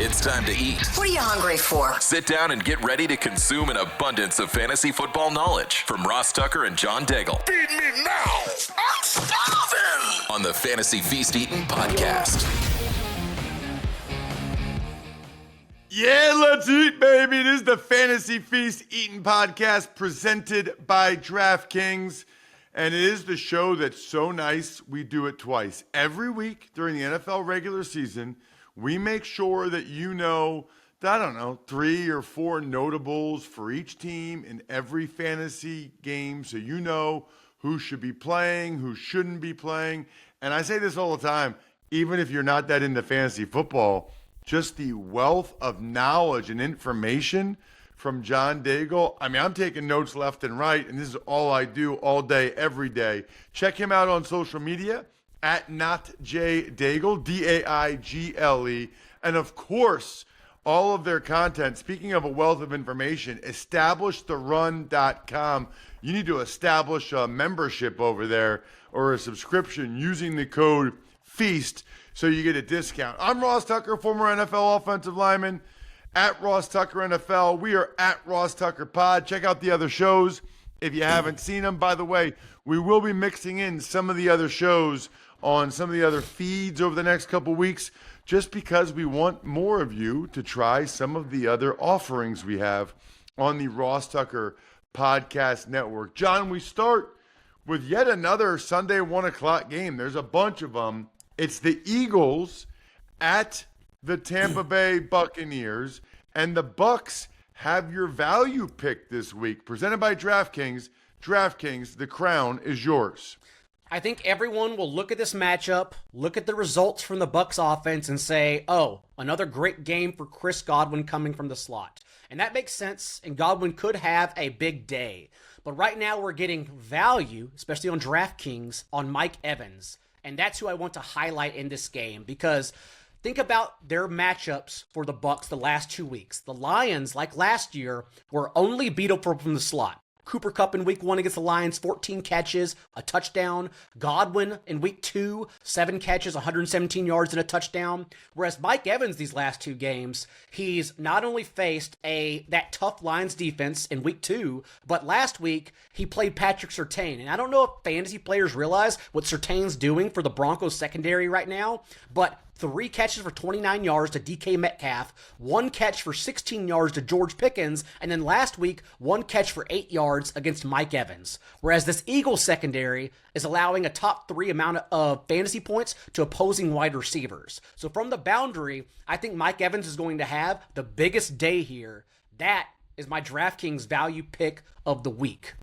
It's time to eat. What are you hungry for? Sit down and get ready to consume an abundance of fantasy football knowledge from Ross Tucker and John Daigle. Feed me now. I'm starving. On the Fantasy Feast Eating Podcast. Yeah, let's eat, baby. It is the Fantasy Feast Eating Podcast presented by DraftKings. And it is the show that's so nice we do it twice. Every week during the NFL regular season, we make sure that you know, 3 or 4 notables for each team in every fantasy game, so you know who should be playing, who shouldn't be playing. And I say this all the time, even if you're not that into fantasy football, just the wealth of knowledge and information from John Daigle. I mean, I'm taking notes left and right, and this is all I do all day, every day. Check him out on social media at NotJDaigle, Daigle. And of course, all of their content, speaking of a wealth of information, EstablishTheRun.com. You need to establish a membership over there or a subscription using the code FEAST so you get a discount. I'm Ross Tucker, former NFL offensive lineman, at Ross Tucker NFL. We are at Ross Tucker Pod. Check out the other shows if you haven't seen them. By the way, we will be mixing in some of the other shows on some of the other feeds over the next couple weeks, just because we want more of you to try some of the other offerings we have on the Ross Tucker Podcast Network. John, we start with yet another Sunday 1 o'clock game. There's a bunch of them. It's the Eagles at the Tampa Bay Buccaneers, and the Bucs have your value pick this week, presented by DraftKings. DraftKings, the crown is yours. I think everyone will look at this matchup, look at the results from the Bucs offense, and say, oh, another great game for Chris Godwin coming from the slot. And that makes sense, and Godwin could have a big day. But right now we're getting value, especially on DraftKings, on Mike Evans. And that's who I want to highlight in this game, because think about their matchups for the Bucs the last 2 weeks. The Lions, like last year, were only beatable from the slot. Cooper Kupp in week 1 against the Lions, 14 catches, a touchdown. Godwin in week 2, 7 catches, 117 yards and a touchdown. Whereas Mike Evans these last 2 games, he's not only faced that tough Lions defense in week 2, but last week he played Patrick Surtain. And I don't know if fantasy players realize what Surtain's doing for the Broncos secondary right now, but 3 catches for 29 yards to DK Metcalf, 1 catch for 16 yards to George Pickens, and then last week, 1 catch for 8 yards against Mike Evans. Whereas this Eagles secondary is allowing a top 3 amount of fantasy points to opposing wide receivers. So from the boundary, I think Mike Evans is going to have the biggest day here. That is my DraftKings value pick of the week.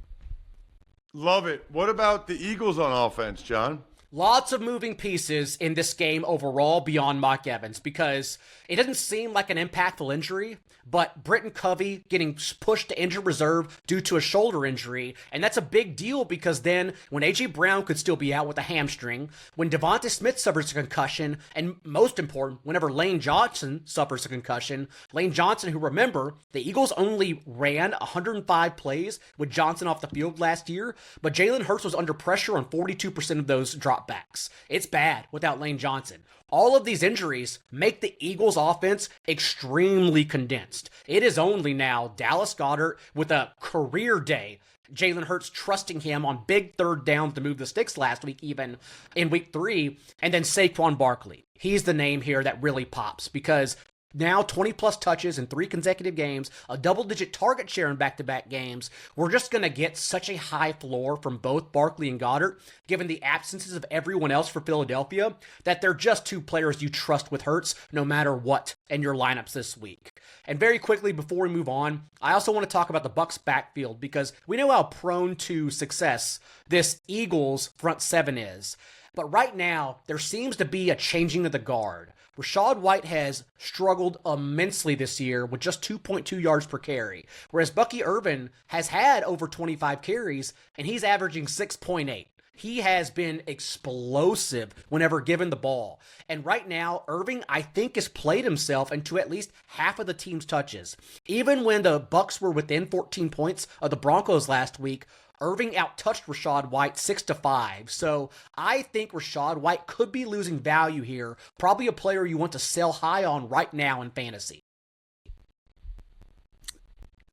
Love it. What about the Eagles on offense, John? Lots of moving pieces in this game overall beyond Mike Evans, because it doesn't seem like an impactful injury, but Britton Covey getting pushed to injured reserve due to a shoulder injury, and that's a big deal because then when A.J. Brown could still be out with a hamstring, when Devonta Smith suffers a concussion, and most important, whenever Lane Johnson suffers a concussion, Lane Johnson, who remember, the Eagles only ran 105 plays with Johnson off the field last year, but Jalen Hurts was under pressure on 42% of those dropbacks. It's bad without Lane Johnson. All of these injuries make the Eagles offense extremely condensed. It is only now Dallas Goedert with a career day. Jalen Hurts trusting him on big third downs to move the sticks last week, even in week 3. And then Saquon Barkley. He's the name here that really pops because now 20-plus touches in 3 consecutive games, a double-digit target share in back-to-back games. We're just going to get such a high floor from both Barkley and Goddard, given the absences of everyone else for Philadelphia, that they're just 2 players you trust with Hurts no matter what in your lineups this week. And very quickly, before we move on, I also want to talk about the Bucs backfield because we know how prone to success this Eagles front 7 is. But right now, there seems to be a changing of the guard. Rachaad White has struggled immensely this year with just 2.2 yards per carry, whereas Bucky Irvin has had over 25 carries, and he's averaging 6.8. He has been explosive whenever given the ball. And right now, Irving, I think, has played himself into at least half of the team's touches. Even when the Bucs were within 14 points of the Broncos last week, Irving outtouched Rachaad White 6-5. So I think Rachaad White could be losing value here. Probably a player you want to sell high on right now in fantasy.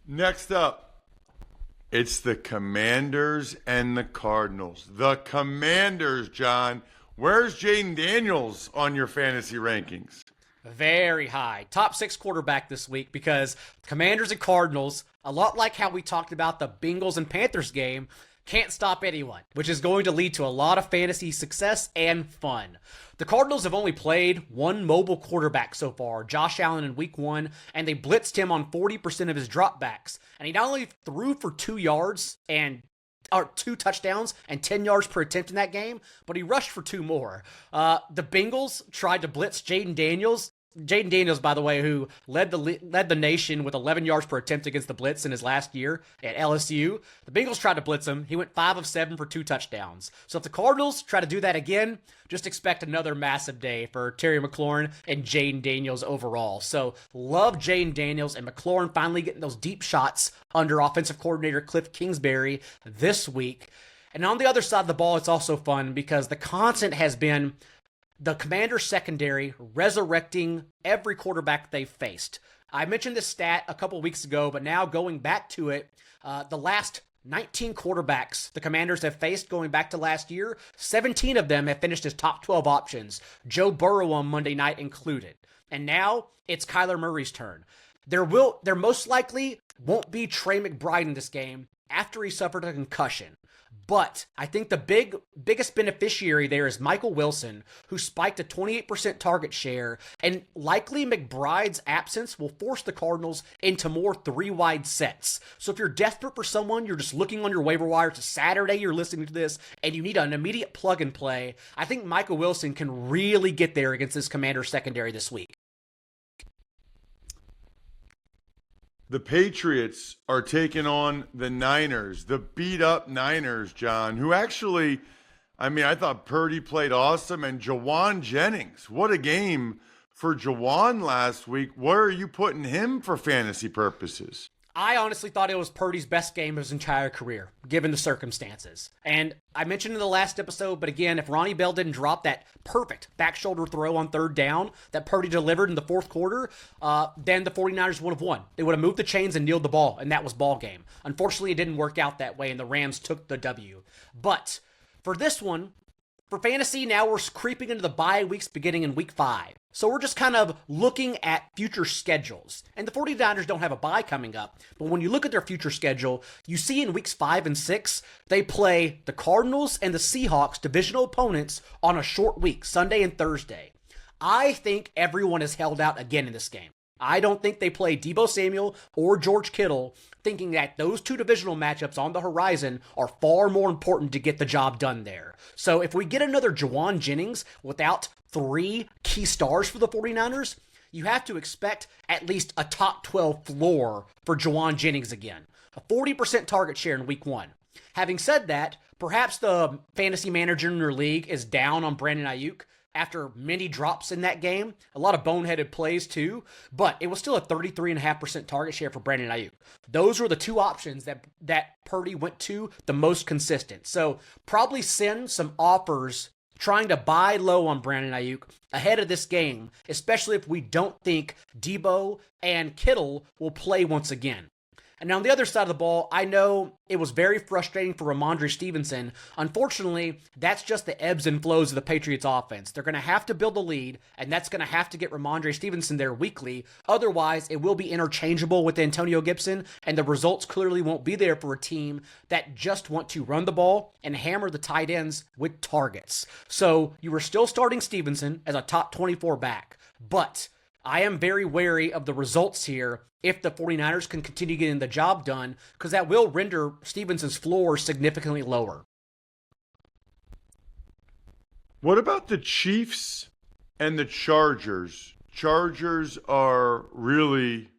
Next up, it's the Commanders and the Cardinals. The Commanders, John. Where's Jaden Daniels on your fantasy rankings? Very high. Top 6 quarterback this week because Commanders and Cardinals, a lot like how we talked about the Bengals and Panthers game, can't stop anyone, which is going to lead to a lot of fantasy success and fun. The Cardinals have only played one mobile quarterback so far, Josh Allen in week 1, and they blitzed him on 40% of his dropbacks. And he not only threw for 2 touchdowns and 10 yards per attempt in that game, but he rushed for 2 more. The Bengals tried to blitz Jaden Daniels. Jaden Daniels, by the way, who led the nation with 11 yards per attempt against the blitz in his last year at LSU. The Bengals tried to blitz him. He went 5 of 7 for 2 touchdowns. So if the Cardinals try to do that again, just expect another massive day for Terry McLaurin and Jaden Daniels overall. So love Jaden Daniels and McLaurin finally getting those deep shots under offensive coordinator Cliff Kingsbury this week. And on the other side of the ball, it's also fun because the constant has been the Commanders secondary resurrecting every quarterback they've faced. I mentioned this stat a couple weeks ago, but now going back to it, the last 19 quarterbacks the Commanders have faced going back to last year, 17 of them have finished as top 12 options, Joe Burrow on Monday night included. And now it's Kyler Murray's turn. There most likely won't be Trey McBride in this game after he suffered a concussion. But I think the biggest beneficiary there is Michael Wilson, who spiked a 28% target share, and likely McBride's absence will force the Cardinals into more 3-wide sets. So if you're desperate for someone, you're just looking on your waiver wire, it's a Saturday, you're listening to this, and you need an immediate plug and play, I think Michael Wilson can really get there against this Commander secondary this week. The Patriots are taking on the Niners, the beat-up Niners, John, who actually, I thought Purdy played awesome, and Jawan Jennings, what a game for Jawan last week. Where are you putting him for fantasy purposes? I honestly thought it was Purdy's best game of his entire career, given the circumstances. And I mentioned in the last episode, but again, if Ronnie Bell didn't drop that perfect back shoulder throw on 3rd down that Purdy delivered in the 4th quarter, then the 49ers would have won. They would have moved the chains and kneeled the ball, and that was ball game. Unfortunately, it didn't work out that way, and the Rams took the W. But for this one, for fantasy, now we're creeping into the bye weeks beginning in week 5. So we're just kind of looking at future schedules. And the 49ers don't have a bye coming up. But when you look at their future schedule, you see in weeks 5 and 6, they play the Cardinals and the Seahawks, divisional opponents, on a short week, Sunday and Thursday. I think everyone is held out again in this game. I don't think they play Deebo Samuel or George Kittle thinking that those 2 divisional matchups on the horizon are far more important to get the job done there. So if we get another Jawan Jennings without 3 key stars for the 49ers, you have to expect at least a top 12 floor for Jawan Jennings again. A 40% target share in week 1. Having said that, perhaps the fantasy manager in your league is down on Brandon Ayuk after many drops in that game. A lot of boneheaded plays too, but it was still a 33.5% target share for Brandon Ayuk. Those were the 2 options that Purdy went to the most consistent. So probably send some offers trying to buy low on Brandon Ayuk ahead of this game, especially if we don't think Deebo and Kittle will play once again. And on the other side of the ball, I know it was very frustrating for Ramondre Stevenson. Unfortunately, that's just the ebbs and flows of the Patriots offense. They're going to have to build a lead, and that's going to have to get Ramondre Stevenson there weekly. Otherwise, it will be interchangeable with Antonio Gibson, and the results clearly won't be there for a team that just want to run the ball and hammer the tight ends with targets. So you are still starting Stevenson as a top 24 back, but I am very wary of the results here if the 49ers can continue getting the job done, because that will render Stevenson's floor significantly lower. What about the Chiefs and the Chargers? Chargers are really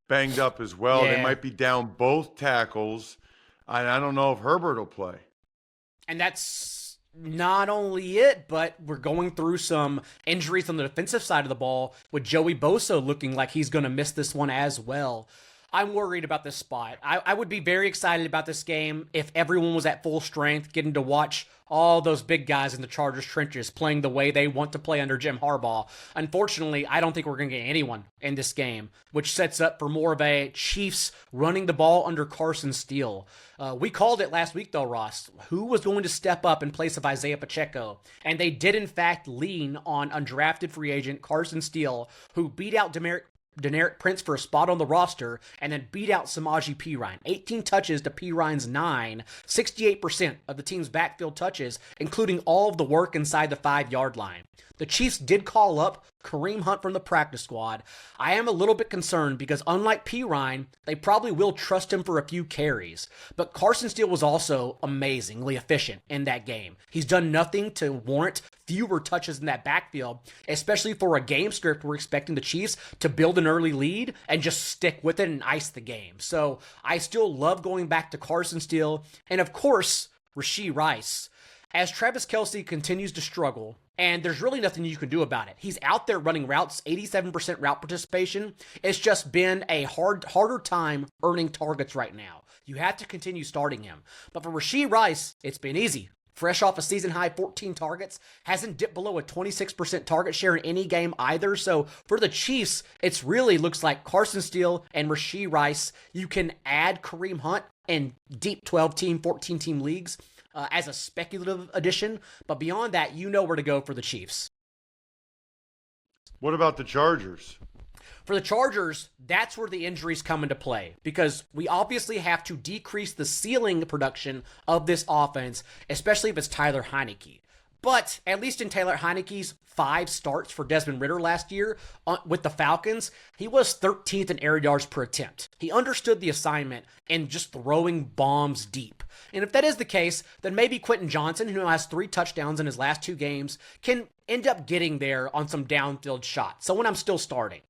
banged up as well. Yeah. They might be down both tackles. I don't know if Herbert will play. And that's not only it, but we're going through some injuries on the defensive side of the ball with Joey Bosa looking like he's going to miss this one as well. I'm worried about this spot. I would be very excited about this game if everyone was at full strength, getting to watch all those big guys in the Chargers trenches playing the way they want to play under Jim Harbaugh. Unfortunately, I don't think we're going to get anyone in this game, which sets up for more of a Chiefs running the ball under Carson Steele. We called it last week, though, Ross. Who was going to step up in place of Isaiah Pacheco? And they did, in fact, lean on undrafted free agent Carson Steele, who beat out Deneric Prince for a spot on the roster, and then beat out Samaje Perine. 18 touches to Perine's 9, 68% of the team's backfield touches, including all of the work inside the 5-yard line. The Chiefs did call up Kareem Hunt from the practice squad. I am a little bit concerned because unlike Perine, they probably will trust him for a few carries. But Carson Steele was also amazingly efficient in that game. He's done nothing to warrant fewer touches in that backfield, especially for a game script we're expecting the Chiefs to build an early lead and just stick with it and ice the game. So I still love going back to Carson Steele and, of course, Rashee Rice. As Travis Kelce continues to struggle, and there's really nothing you can do about it. He's out there running routes, 87% route participation. It's just been a harder time earning targets right now. You have to continue starting him. But for Rashee Rice, it's been easy. Fresh off a season-high 14 targets, hasn't dipped below a 26% target share in any game either. So for the Chiefs, it really looks like Carson Steele and Rashee Rice. You can add Kareem Hunt in deep 12-team, 14-team leagues as a speculative addition. But beyond that, you know where to go for the Chiefs. What about the Chargers? For the Chargers, that's where the injuries come into play because we obviously have to decrease the ceiling production of this offense, especially if it's Tyler Heinicke. But at least in Taylor Heinicke's 5 starts for Desmond Ridder last year with the Falcons, he was 13th in air yards per attempt. He understood the assignment and just throwing bombs deep. And if that is the case, then maybe Quentin Johnson, who has 3 touchdowns in his last 2 games, can end up getting there on some downfield shots. Someone I'm still starting.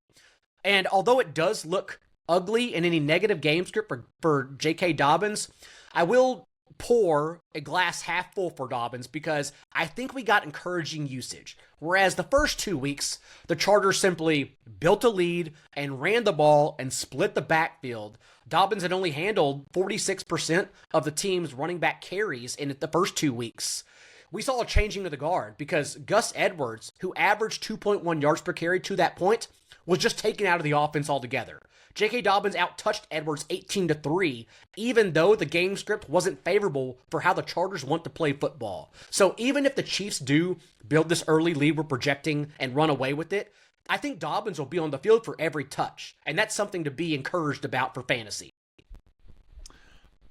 And although it does look ugly in any negative game script for J.K. Dobbins, I will pour a glass half full for Dobbins because I think we got encouraging usage. Whereas the first 2 weeks, the Chargers simply built a lead and ran the ball and split the backfield. Dobbins had only handled 46% of the team's running back carries in the first 2 weeks. We saw a changing of the guard because Gus Edwards, who averaged 2.1 yards per carry to that point, was just taken out of the offense altogether. J.K. Dobbins outtouched Edwards 18-3, even though the game script wasn't favorable for how the Chargers want to play football. So even if the Chiefs do build this early lead we're projecting and run away with it, I think Dobbins will be on the field for every touch, and that's something to be encouraged about for fantasy.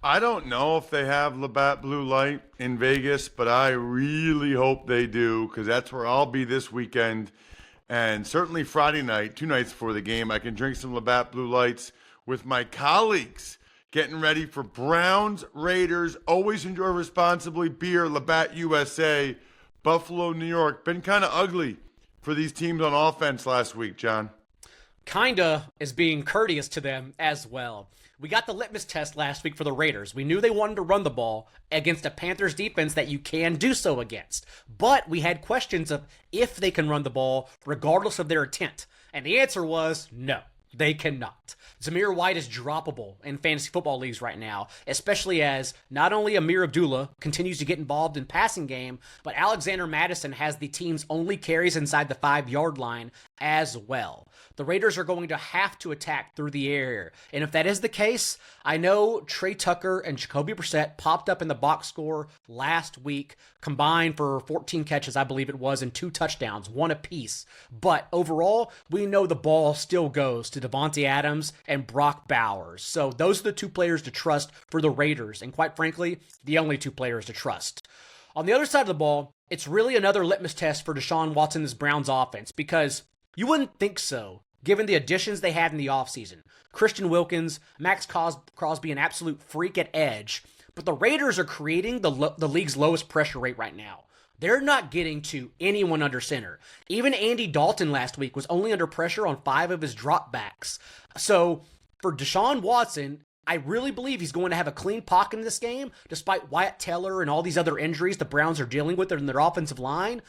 I don't know if they have Labatt Blue Light in Vegas, but I really hope they do because that's where I'll be this weekend. And certainly Friday night, 2 nights before the game, I can drink some Labatt Blue Lights with my colleagues getting ready for Browns, Raiders. Always enjoy responsibly. Beer, Labatt USA, Buffalo, New York. Been kind of ugly for these teams on offense last week, John. Kinda is being courteous to them as well. We got the litmus test last week for the Raiders. We knew they wanted to run the ball against a Panthers defense that you can do so against. But we had questions of if they can run the ball regardless of their intent. And the answer was no, they cannot. Zamir White is droppable in fantasy football leagues right now, especially as not only Amir Abdullah continues to get involved in passing game, but Alexander Madison has the team's only carries inside the 5-yard line as well. The Raiders are going to have to attack through the air. And if that is the case, I know Trey Tucker and Jacoby Brissett popped up in the box score last week, combined for 14 catches, I believe it was, and 2 touchdowns, 1 apiece. But overall, we know the ball still goes to Devontae Adams and Brock Bowers. So those are the 2 players to trust for the Raiders. And quite frankly, the only 2 players to trust. On the other side of the ball, it's really another litmus test for Deshaun Watson's Browns offense because you wouldn't think so, given the additions they had in the offseason. Christian Wilkins, Max Crosby, an absolute freak at edge. But the Raiders are creating the league's lowest pressure rate right now. They're not getting to anyone under center. Even Andy Dalton last week was only under pressure on 5 of his dropbacks. So for Deshaun Watson, I really believe he's going to have a clean pocket in this game, despite Wyatt Teller and all these other injuries the Browns are dealing with in their offensive line.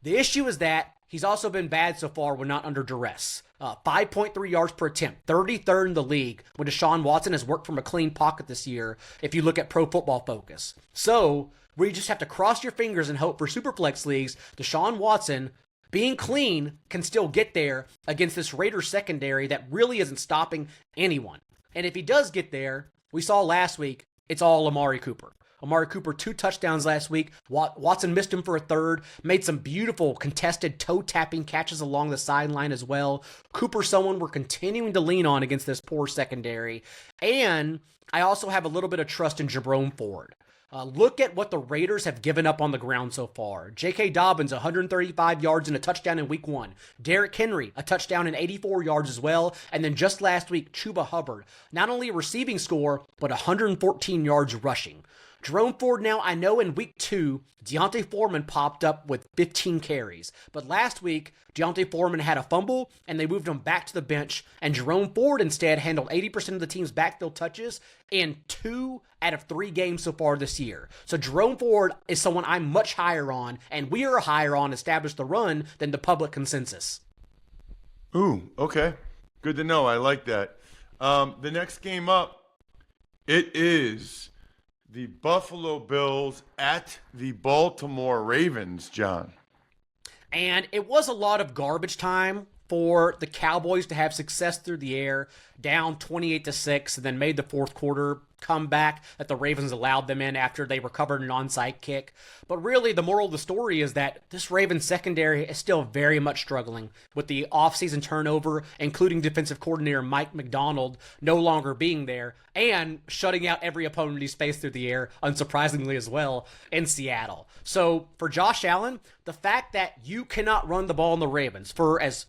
The issue is that he's also been bad so far when not under duress. 5.3 yards per attempt, 33rd in the league when Deshaun Watson has worked from a clean pocket this year, if you look at Pro Football Focus. So, we just have to cross your fingers and hope for Superflex leagues, Deshaun Watson, being clean, can still get there against this Raiders secondary that really isn't stopping anyone. And if he does get there, we saw last week, it's all Amari Cooper. Amari Cooper, 2 touchdowns last week. Watson missed him for a third. Made some beautiful contested toe-tapping catches along the sideline as well. Cooper, someone we're continuing to lean on against this poor secondary. And I also have a little bit of trust in Jerome Ford. Look at what the Raiders have given up on the ground so far. J.K. Dobbins, 135 yards and a touchdown in week 1. Derrick Henry, a touchdown and 84 yards as well. And then just last week, Chuba Hubbard, not only a receiving score, but 114 yards rushing. Jerome Ford now, I know in week 2, Deontay Foreman popped up with 15 carries. But last week, Deontay Foreman had a fumble, and they moved him back to the bench, and Jerome Ford instead handled 80% of the team's backfield touches in 2 out of 3 games so far this year. So Jerome Ford is someone I'm much higher on, and we are higher on establish the run than the public consensus. Ooh, okay. Good to know. I like that. The next game up, it is the Buffalo Bills at the Baltimore Ravens, John. And it was a lot of garbage time for the Cowboys to have success through the air, down 28-6, and then made the fourth quarter comeback that the Ravens allowed them in after they recovered an onside kick. But really, the moral of the story is that this Ravens secondary is still very much struggling with the offseason turnover, including defensive coordinator Mike McDonald no longer being there and shutting out every opponent he's faced through the air, unsurprisingly as well, in Seattle. So for Josh Allen, the fact that you cannot run the ball in the Ravens, for as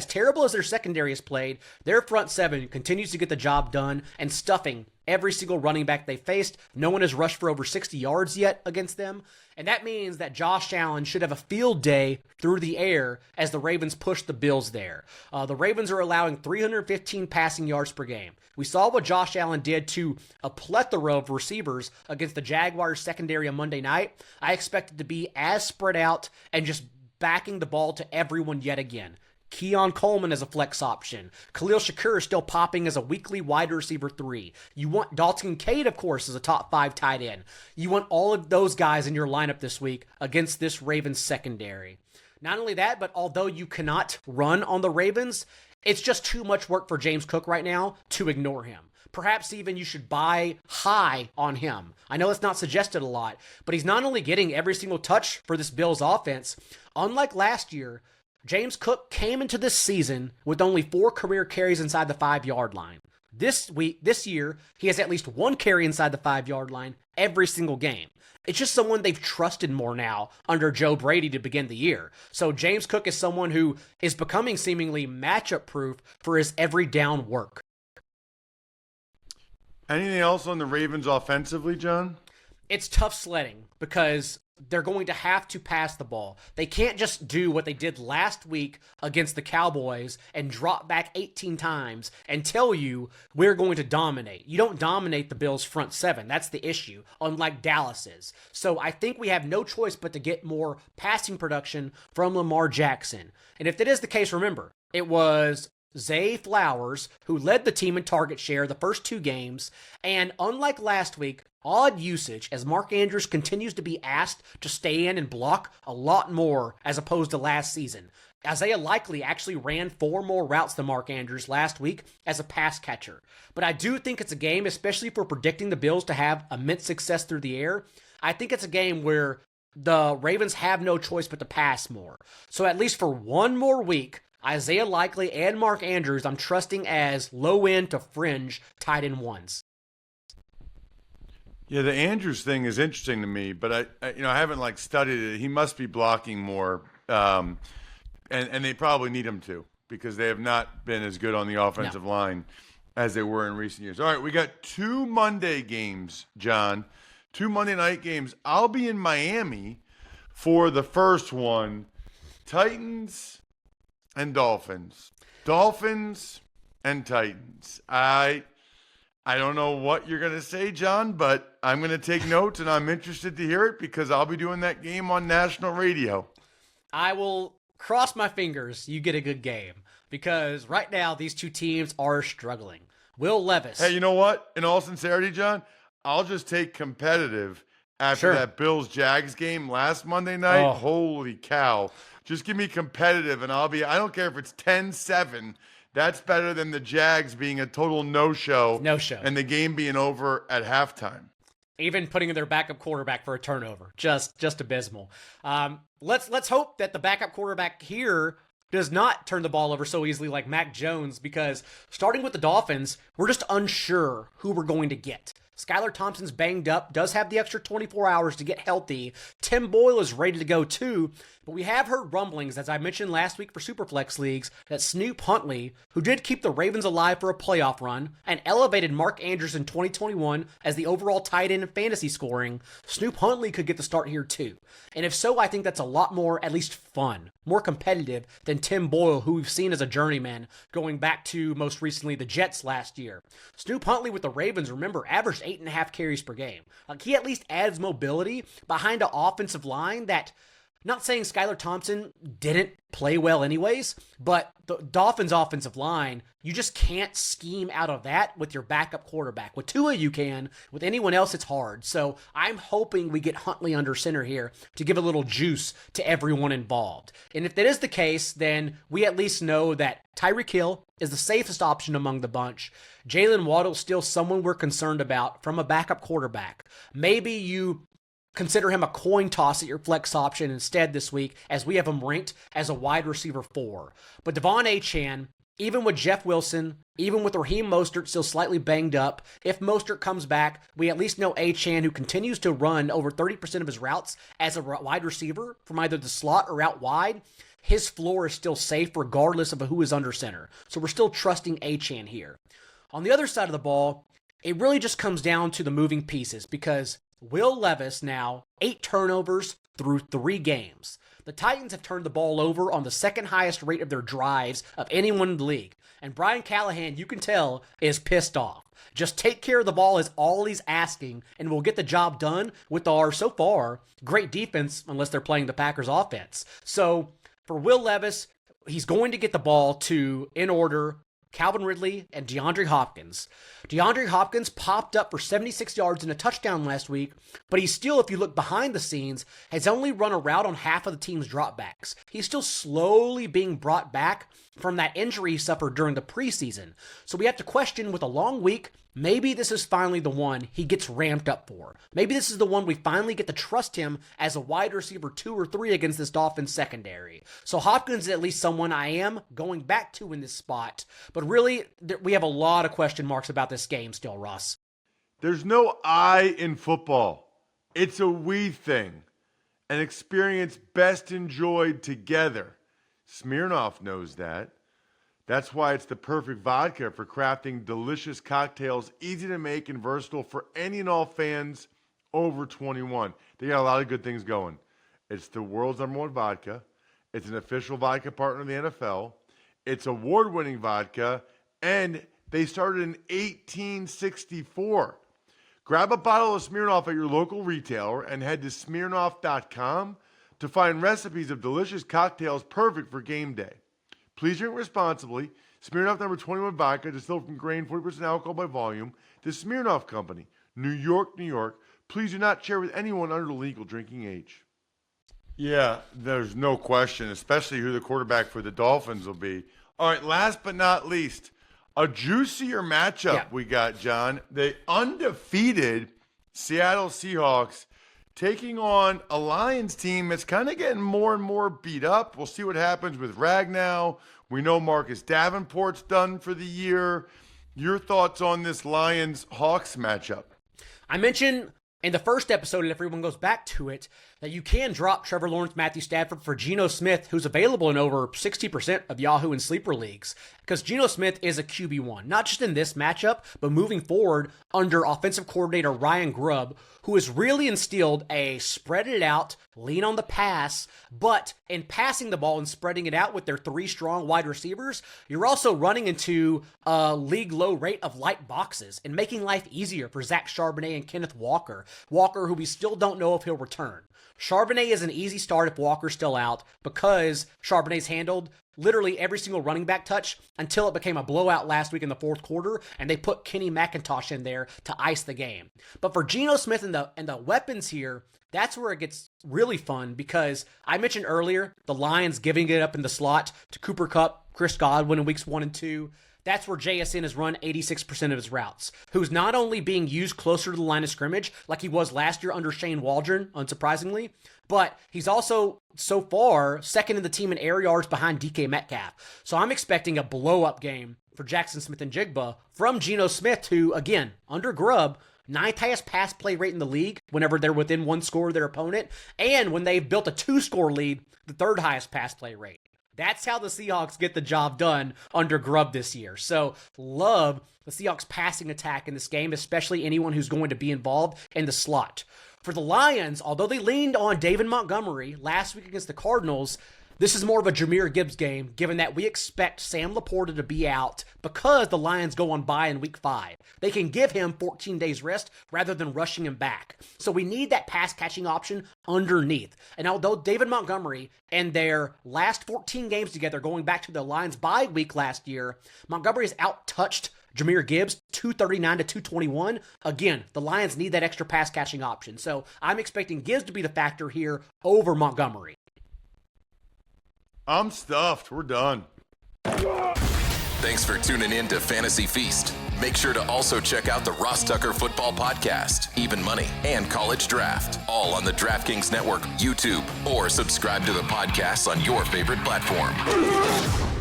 terrible as their secondary has played, their front seven continues to get the job done and stuffing every single running back they faced. No one has rushed for over 60 yards yet against them. And that means that Josh Allen should have a field day through the air as the Ravens push the Bills there. The Ravens are allowing 315 passing yards per game. We saw what Josh Allen did to a plethora of receivers against the Jaguars secondary on Monday night. I expect it to be as spread out and just backing the ball to everyone yet again. Keon Coleman as a flex option. Khalil Shakir is still popping as a weekly wide receiver 3. You want Dalton Kincaid, of course, as a top 5 tight end. You want all of those guys in your lineup this week against this Ravens secondary. Not only that, but although you cannot run on the Ravens, it's just too much work for James Cook right now to ignore him. Perhaps even you should buy high on him. I know it's not suggested a lot, but he's not only getting every single touch for this Bills offense. Unlike last year, James Cook came into this season with only 4 career carries inside the 5-yard line. This year, he has at least 1 carry inside the 5-yard line every single game. It's just someone they've trusted more now under Joe Brady to begin the year. So James Cook is someone who is becoming seemingly matchup proof for his every down work. Anything else on the Ravens offensively, John? It's tough sledding because they're going to have to pass the ball. They can't just do what they did last week against the Cowboys and drop back 18 times and tell you we're going to dominate. You don't dominate the Bills' front 7. That's the issue, unlike Dallas is. So I think we have no choice but to get more passing production from Lamar Jackson. And if that is the case, remember, it was Zay Flowers who led the team in target share the first 2 games, and unlike last week, odd usage as Mark Andrews continues to be asked to stay in and block a lot more as opposed to last season. Isaiah Likely actually ran 4 more routes than Mark Andrews last week as a pass catcher. But I do think it's a game, especially for predicting the Bills to have immense success through the air. I think it's a game where the Ravens have no choice but to pass more. So at least for 1 more week, Isaiah Likely and Mark Andrews I'm trusting as low-end to fringe tight end ones. Yeah, the Andrews thing is interesting to me, but I haven't studied it. He must be blocking more, and they probably need him to because they have not been as good on the offensive line as they were in recent years. All right, we got 2 Monday games, John. 2 Monday night games. I'll be in Miami for the first one. Titans and Dolphins. Dolphins and Titans. I don't know what you're going to say, John, but I'm going to take notes, and I'm interested to hear it because I'll be doing that game on national radio. I will cross my fingers you get a good game because right now these two teams are struggling. Will Levis. Hey, you know what? In all sincerity, John, I'll just take competitive after that Bills-Jags game last Monday night. Oh. Holy cow. Just give me competitive, and I don't care if it's 10-7. That's better than the Jags being a total no-show. No-show. And the game being over at halftime. Even putting in their backup quarterback for a turnover. Just abysmal. Let's hope that the backup quarterback here does not turn the ball over so easily like Mac Jones, because starting with the Dolphins, we're just unsure who we're going to get. Skylar Thompson's banged up, does have the extra 24 hours to get healthy. Tim Boyle is ready to go too, but we have heard rumblings, as I mentioned last week for Superflex Leagues, that Snoop Huntley, who did keep the Ravens alive for a playoff run and elevated Mark Andrews in 2021 as the overall tight end in fantasy scoring, Snoop Huntley could get the start here too. And if so, I think that's a lot more, at least fun, more competitive than Tim Boyle, who we've seen as a journeyman going back to most recently the Jets last year. Snoop Huntley with the Ravens, remember, averaged 8.5 carries per game. Like, he at least adds mobility behind an offensive line that, not saying Skylar Thompson didn't play well anyways, but the Dolphins' offensive line, you just can't scheme out of that with your backup quarterback. With Tua, you can. With anyone else, it's hard. So I'm hoping we get Huntley under center here to give a little juice to everyone involved. And if that is the case, then we at least know that Tyreek Hill is the safest option among the bunch. Jalen Waddle's still someone we're concerned about from a backup quarterback. Maybe you consider him a coin toss at your flex option instead this week, as we have him ranked as a wide receiver 4. But Devon Achane, even with Jeff Wilson, even with Raheem Mostert still slightly banged up, if Mostert comes back, we at least know Achane, who continues to run over 30% of his routes as a wide receiver from either the slot or out wide, his floor is still safe regardless of who is under center. So we're still trusting Achane here. On the other side of the ball, it really just comes down to the moving pieces, because Will Levis now 8 turnovers through 3 games. The Titans have turned the ball over on the second highest rate of their drives of anyone in the league. And Brian Callahan, you can tell, is pissed off. Just take care of the ball is all he's asking, and we'll get the job done with our, so far, great defense, unless they're playing the Packers offense. So for Will Levis, he's going to get the ball to, in order, Calvin Ridley and DeAndre Hopkins. DeAndre Hopkins popped up for 76 yards and a touchdown last week, but he still, if you look behind the scenes, has only run a route on half of the team's dropbacks. He's still slowly being brought back from that injury he suffered during the preseason. So we have to question, with a long week, maybe this is finally the one he gets ramped up for. Maybe this is the one we finally get to trust him as a wide receiver 2 or 3 against this Dolphins secondary. So Hopkins is at least someone I am going back to in this spot. But really, we have a lot of question marks about this game still, Ross. There's no I in football. It's a we thing. An experience best enjoyed together. Smirnoff knows that. That's why it's the perfect vodka for crafting delicious cocktails, easy to make and versatile for any and all fans over 21. They got a lot of good things going. It's the world's #1 vodka. It's an official vodka partner of the NFL. It's award-winning vodka, and they started in 1864. Grab a bottle of Smirnoff at your local retailer and head to Smirnoff.com to find recipes of delicious cocktails perfect for game day. Please drink responsibly. Smirnoff number 21 vodka, distilled from grain, 40% alcohol by volume. The Smirnoff Company, New York, New York. Please do not share with anyone under the legal drinking age. Yeah, there's no question, especially who the quarterback for the Dolphins will be. All right, last but not least, a juicier matchup we got, John. The undefeated Seattle Seahawks taking on a Lions team that's kind of getting more and more beat up. We'll see what happens with Ragnow. We know Marcus Davenport's done for the year. Your thoughts on this Lions-Hawks matchup? I mentioned in the first episode, and if everyone goes back to it, that you can drop Trevor Lawrence, Matthew Stafford for Geno Smith, who's available in over 60% of Yahoo and Sleeper leagues. Because Geno Smith is a QB1, not just in this matchup, but moving forward under offensive coordinator Ryan Grubb, who has really instilled a spread it out, lean on the pass, but in passing the ball and spreading it out with their 3 strong wide receivers, you're also running into a league low rate of light boxes and making life easier for Zach Charbonnet and Kenneth Walker. Walker, who we still don't know if he'll return. Charbonnet is an easy start if Walker's still out because Charbonnet's handled literally every single running back touch until it became a blowout last week in the fourth quarter, and they put Kenny McIntosh in there to ice the game. But for Geno Smith and the weapons here, that's where it gets really fun because I mentioned earlier the Lions giving it up in the slot to Cooper Kupp, Chris Godwin in weeks 1 and 2. That's where JSN has run 86% of his routes, who's not only being used closer to the line of scrimmage like he was last year under Shane Waldron, unsurprisingly, but he's also, so far, second in the team in air yards behind DK Metcalf. So I'm expecting a blow-up game for Jackson Smith and Jigba from Geno Smith, who, again, under Grubb, 9th highest pass play rate in the league whenever they're within 1 score of their opponent, and when they've built a 2-score lead, the 3rd highest pass play rate. That's how the Seahawks get the job done under Grubb this year. So love the Seahawks passing attack in this game, especially anyone who's going to be involved in the slot. For the Lions, although they leaned on David Montgomery last week against the Cardinals, this is more of a Jahmyr Gibbs game, given that we expect Sam Laporta to be out because the Lions go on bye in week 5. They can give him 14 days rest rather than rushing him back. So we need that pass-catching option underneath. And although David Montgomery and their last 14 games together, going back to the Lions bye week last year, Montgomery has out-touched Jahmyr Gibbs, 239 to 221. Again, the Lions need that extra pass-catching option. So I'm expecting Gibbs to be the factor here over Montgomery. I'm stuffed. We're done. Thanks for tuning in to Fantasy Feast. Make sure to also check out the Ross Tucker Football Podcast, Even Money, and College Draft, all on the DraftKings Network, YouTube, or subscribe to the podcasts on your favorite platform.